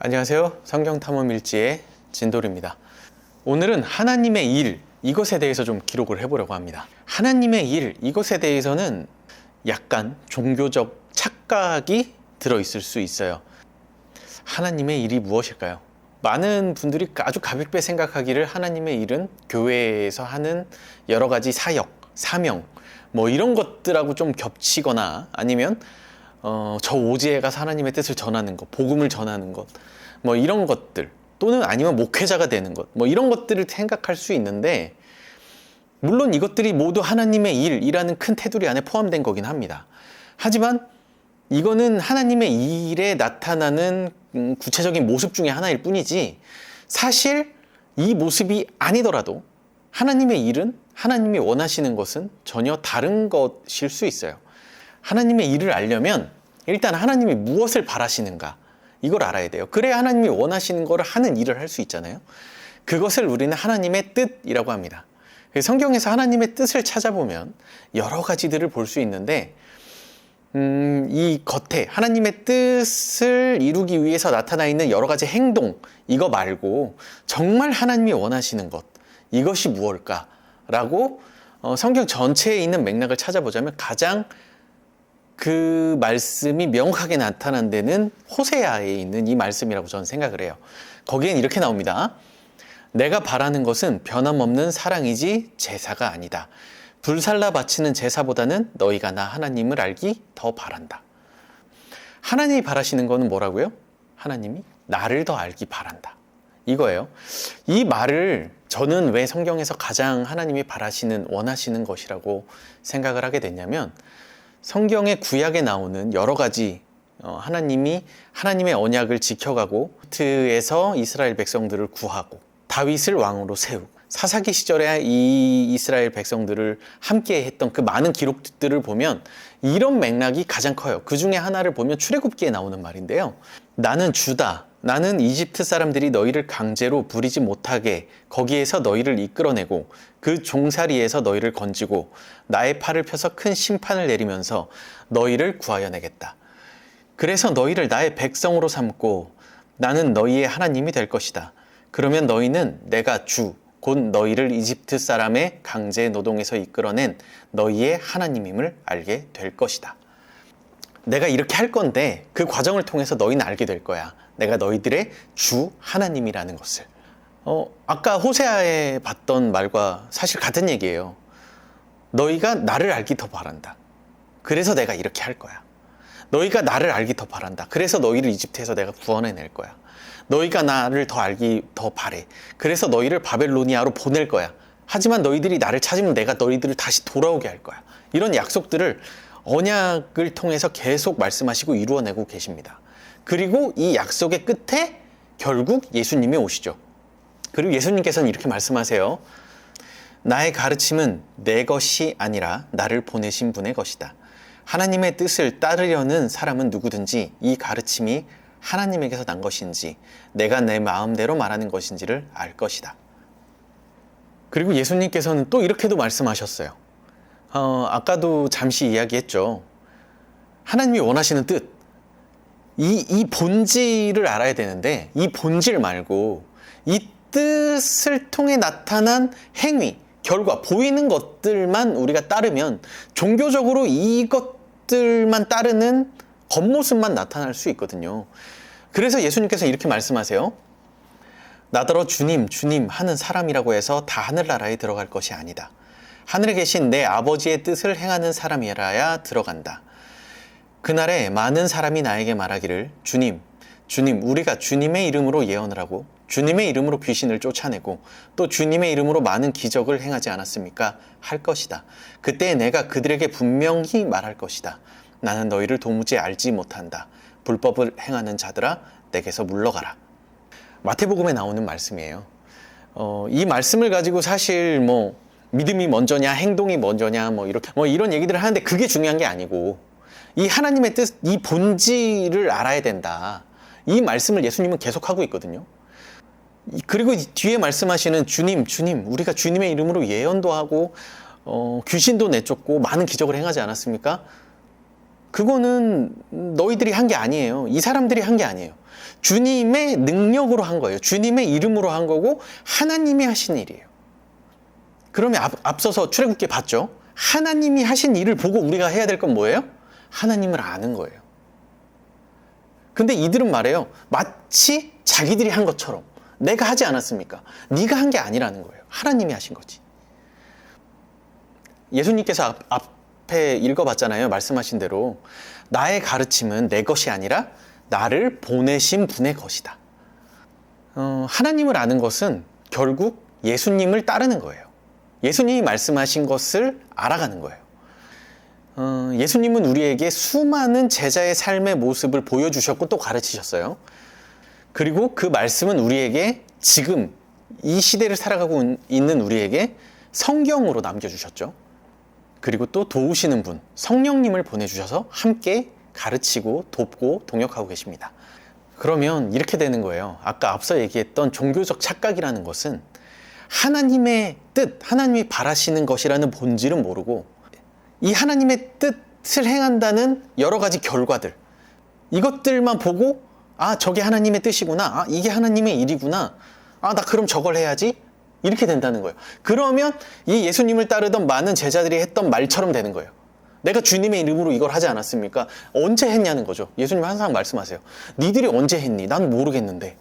안녕하세요. 성경탐험일지의 진돌입니다. 오늘은 하나님의 일, 이것에 대해서 좀 기록을 해보려고 합니다. 하나님의 일, 이것에 대해서는 약간 종교적 착각이 들어있을 수 있어요. 하나님의 일이 무엇일까요? 많은 분들이 아주 가볍게 생각하기를 하나님의 일은 교회에서 하는 여러 가지 사역, 사명, 이런 것들하고 좀 겹치거나 아니면 저 오지에 가서 하나님의 뜻을 전하는 것, 복음을 전하는 것, 이런 것들, 또는 아니면 목회자가 되는 것, 이런 것들을 생각할 수 있는데, 물론 이것들이 모두 하나님의 일이라는 큰 테두리 안에 포함된 거긴 합니다. 하지만 이거는 하나님의 일에 나타나는 구체적인 모습 중에 하나일 뿐이지, 사실 이 모습이 아니더라도 하나님의 일은, 하나님이 원하시는 것은 전혀 다른 것일 수 있어요. 하나님의 일을 알려면 일단 하나님이 무엇을 바라시는가, 이걸 알아야 돼요. 그래야 하나님이 원하시는 거를 하는 일을 할 수 있잖아요. 그것을 우리는 하나님의 뜻이라고 합니다. 성경에서 하나님의 뜻을 찾아보면 여러 가지들을 볼 수 있는데, 이 겉에 하나님의 뜻을 이루기 위해서 나타나 있는 여러 가지 행동, 이거 말고 정말 하나님이 원하시는 것, 이것이 무엇일까라고 성경 전체에 있는 맥락을 찾아보자면 가장 그 말씀이 명확하게 나타난 데는 호세아에 있는 이 말씀이라고 저는 생각을 해요. 거기엔 이렇게 나옵니다. 내가 바라는 것은 변함없는 사랑이지 제사가 아니다. 불살라 바치는 제사보다는 너희가 나 하나님을 알기 더 바란다. 하나님이 바라시는 거는 뭐라고요? 하나님이 나를 더 알기 바란다. 이거예요. 이 말을 저는 왜 성경에서 가장 하나님이 바라시는, 원하시는 것이라고 생각을 하게 됐냐면, 성경의 구약에 나오는 여러 가지 하나님이 하나님의 언약을 지켜가고 에서 이스라엘 백성들을 구하고 다윗을 왕으로 세우고 사사기 시절에 이 이스라엘 백성들을 함께 했던 그 많은 기록들을 보면 이런 맥락이 가장 커요. 그 중에 하나를 보면 출애굽기에 나오는 말인데요. 나는 주다. 나는 이집트 사람들이 너희를 강제로 부리지 못하게 거기에서 너희를 이끌어내고 그 종살이에서 너희를 건지고 나의 팔을 펴서 큰 심판을 내리면서 너희를 구하여 내겠다. 그래서 너희를 나의 백성으로 삼고 나는 너희의 하나님이 될 것이다. 그러면 너희는 내가 주, 곧 너희를 이집트 사람의 강제 노동에서 이끌어낸 너희의 하나님임을 알게 될 것이다. 내가 이렇게 할 건데 그 과정을 통해서 너희는 알게 될 거야. 내가 너희들의 주 하나님이라는 것을. 아까 호세아에 봤던 말과 사실 같은 얘기예요. 너희가 나를 알기 더 바란다. 그래서 내가 이렇게 할 거야. 너희가 나를 알기 더 바란다. 그래서 너희를 이집트에서 내가 구원해낼 거야. 너희가 나를 더 알기 더 바래. 그래서 너희를 바벨로니아로 보낼 거야. 하지만 너희들이 나를 찾으면 내가 너희들을 다시 돌아오게 할 거야. 이런 약속들을 언약을 통해서 계속 말씀하시고 이루어내고 계십니다. 그리고 이 약속의 끝에 결국 예수님이 오시죠. 그리고 예수님께서는 이렇게 말씀하세요. 나의 가르침은 내 것이 아니라 나를 보내신 분의 것이다. 하나님의 뜻을 따르려는 사람은 누구든지 이 가르침이 하나님에게서 난 것인지 내가 내 마음대로 말하는 것인지를 알 것이다. 그리고 예수님께서는 또 이렇게도 말씀하셨어요. 아까도 잠시 이야기했죠. 하나님이 원하시는 뜻, 이 본질을 알아야 되는데 이 본질 말고 이 뜻을 통해 나타난 행위, 결과, 보이는 것들만 우리가 따르면 종교적으로 이것들만 따르는 겉모습만 나타날 수 있거든요. 그래서 예수님께서 이렇게 말씀하세요. 나더러 주님, 주님 하는 사람이라고 해서 다 하늘나라에 들어갈 것이 아니다. 하늘에 계신 내 아버지의 뜻을 행하는 사람이라야 들어간다. 그날에 많은 사람이 나에게 말하기를 주님, 주님, 우리가 주님의 이름으로 예언을 하고 주님의 이름으로 귀신을 쫓아내고 또 주님의 이름으로 많은 기적을 행하지 않았습니까? 할 것이다. 그때 내가 그들에게 분명히 말할 것이다. 나는 너희를 도무지 알지 못한다. 불법을 행하는 자들아, 내게서 물러가라. 마태복음에 나오는 말씀이에요. 이 말씀을 가지고 사실 믿음이 먼저냐, 행동이 먼저냐, 이렇게 이런 얘기들을 하는데 그게 중요한 게 아니고 이 하나님의 뜻, 이 본질을 알아야 된다. 이 말씀을 예수님은 계속하고 있거든요. 그리고 뒤에 말씀하시는 주님, 주님, 우리가 주님의 이름으로 예언도 하고 귀신도 내쫓고 많은 기적을 행하지 않았습니까? 그거는 너희들이 한 게 아니에요. 이 사람들이 한 게 아니에요. 주님의 능력으로 한 거예요. 주님의 이름으로 한 거고 하나님이 하신 일이에요. 그러면 앞서서 출애굽기 봤죠? 하나님이 하신 일을 보고 우리가 해야 될 건 뭐예요? 하나님을 아는 거예요. 근데 이들은 말해요. 마치 자기들이 한 것처럼. 내가 하지 않았습니까? 네가 한 게 아니라는 거예요. 하나님이 하신 거지. 예수님께서 앞에 읽어봤잖아요. 말씀하신 대로 나의 가르침은 내 것이 아니라 나를 보내신 분의 것이다. 하나님을 아는 것은 결국 예수님을 따르는 거예요. 예수님이 말씀하신 것을 알아가는 거예요. 예수님은 우리에게 수많은 제자의 삶의 모습을 보여주셨고 또 가르치셨어요. 그리고 그 말씀은 우리에게 지금 이 시대를 살아가고 있는 우리에게 성경으로 남겨주셨죠. 그리고 또 도우시는 분, 성령님을 보내주셔서 함께 가르치고 돕고 동역하고 계십니다. 그러면 이렇게 되는 거예요. 아까 앞서 얘기했던 종교적 착각이라는 것은 하나님의 뜻, 하나님이 바라시는 것이라는 본질은 모르고 이 하나님의 뜻을 행한다는 여러 가지 결과들, 이것들만 보고 아, 저게 하나님의 뜻이구나. 아, 이게 하나님의 일이구나. 아, 나 그럼 저걸 해야지. 이렇게 된다는 거예요. 그러면 이 예수님을 따르던 많은 제자들이 했던 말처럼 되는 거예요. 내가 주님의 이름으로 이걸 하지 않았습니까? 언제 했냐는 거죠. 예수님 항상 말씀하세요. 니들이 언제 했니? 난 모르겠는데.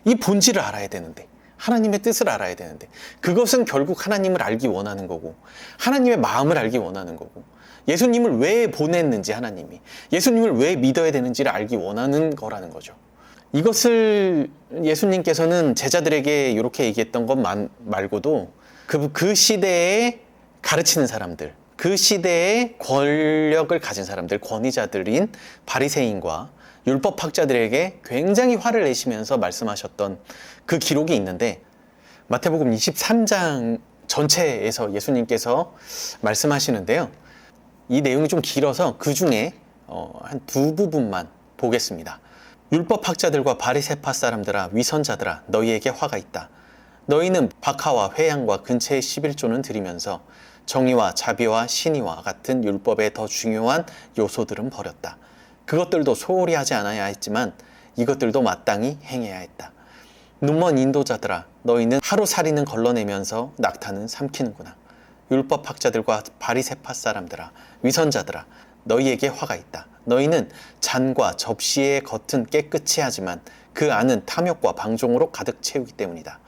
이 본질을 알아야 되는데. 하나님의 뜻을 알아야 되는데. 그것은 결국 하나님을 알기 원하는 거고 하나님의 마음을 알기 원하는 거고 예수님을 왜 보냈는지 하나님이 예수님을 왜 믿어야 되는지를 알기 원하는 거라는 거죠. 이것을 예수님께서는 제자들에게 이렇게 얘기했던 것 말고도 그 시대에 가르치는 사람들, 그 시대에 권력을 가진 사람들, 권위자들인 바리새인과 율법학자들에게 굉장히 화를 내시면서 말씀하셨던 그 기록이 있는데 마태복음 23장 전체에서 예수님께서 말씀하시는데요. 이 내용이 좀 길어서 그 중에 한 두 부분만 보겠습니다. 율법학자들과 바리새파 사람들아 위선자들아 너희에게 화가 있다. 너희는 박하와 회양과 근처의 11조는 드리면서 정의와 자비와 신의와 같은 율법의 더 중요한 요소들은 버렸다. 그것들도 소홀히 하지 않아야 했지만 이것들도 마땅히 행해야 했다. 눈먼 인도자들아 너희는 하루살이는 걸러내면서 낙타는 삼키는구나. 율법학자들과 바리새파 사람들아 위선자들아 너희에게 화가 있다. 너희는 잔과 접시의 겉은 깨끗이 하지만 그 안은 탐욕과 방종으로 가득 채우기 때문이다.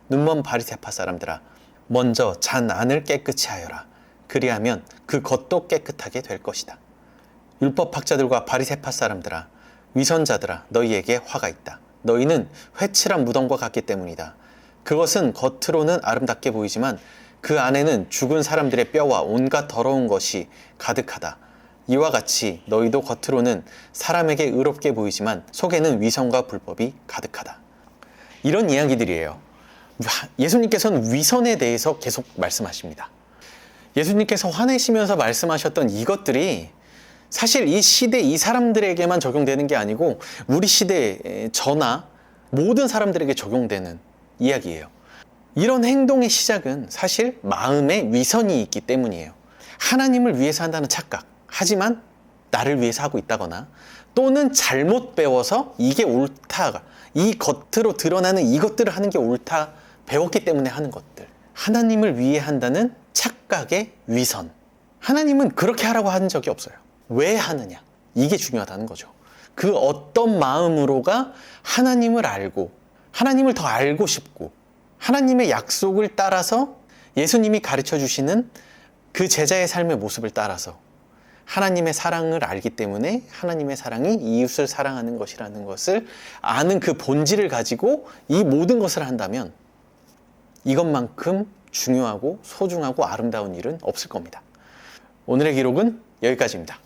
눈먼 바리새파 사람들아 먼저 잔 안을 깨끗이 하여라. 그리하면 그 겉도 깨끗하게 될 것이다. 율법학자들과 바리새파 사람들아 위선자들아 너희에게 화가 있다. 너희는 회칠한 무덤과 같기 때문이다. 그것은 겉으로는 아름답게 보이지만 그 안에는 죽은 사람들의 뼈와 온갖 더러운 것이 가득하다. 이와 같이 너희도 겉으로는 사람에게 의롭게 보이지만 속에는 위선과 불법이 가득하다. 이런 이야기들이에요. 예수님께서는 위선에 대해서 계속 말씀하십니다. 예수님께서 화내시면서 말씀하셨던 이것들이 사실 이 시대 이 사람들에게만 적용되는 게 아니고 우리 시대 저나 모든 사람들에게 적용되는 이야기예요. 이런 행동의 시작은 사실 마음에 위선이 있기 때문이에요. 하나님을 위해서 한다는 착각, 하지만 나를 위해서 하고 있다거나 또는 잘못 배워서 이게 옳다, 이 겉으로 드러나는 이것들을 하는 게 옳다 배웠기 때문에 하는 것들, 하나님을 위해 한다는 착각의 위선. 하나님은 그렇게 하라고 하는 적이 없어요. 왜 하느냐, 이게 중요하다는 거죠. 그 어떤 마음으로가 하나님을 알고 하나님을 더 알고 싶고 하나님의 약속을 따라서 예수님이 가르쳐 주시는 그 제자의 삶의 모습을 따라서 하나님의 사랑을 알기 때문에 하나님의 사랑이 이웃을 사랑하는 것이라는 것을 아는 그 본질을 가지고 이 모든 것을 한다면 이것만큼 중요하고 소중하고 아름다운 일은 없을 겁니다. 오늘의 기록은 여기까지입니다.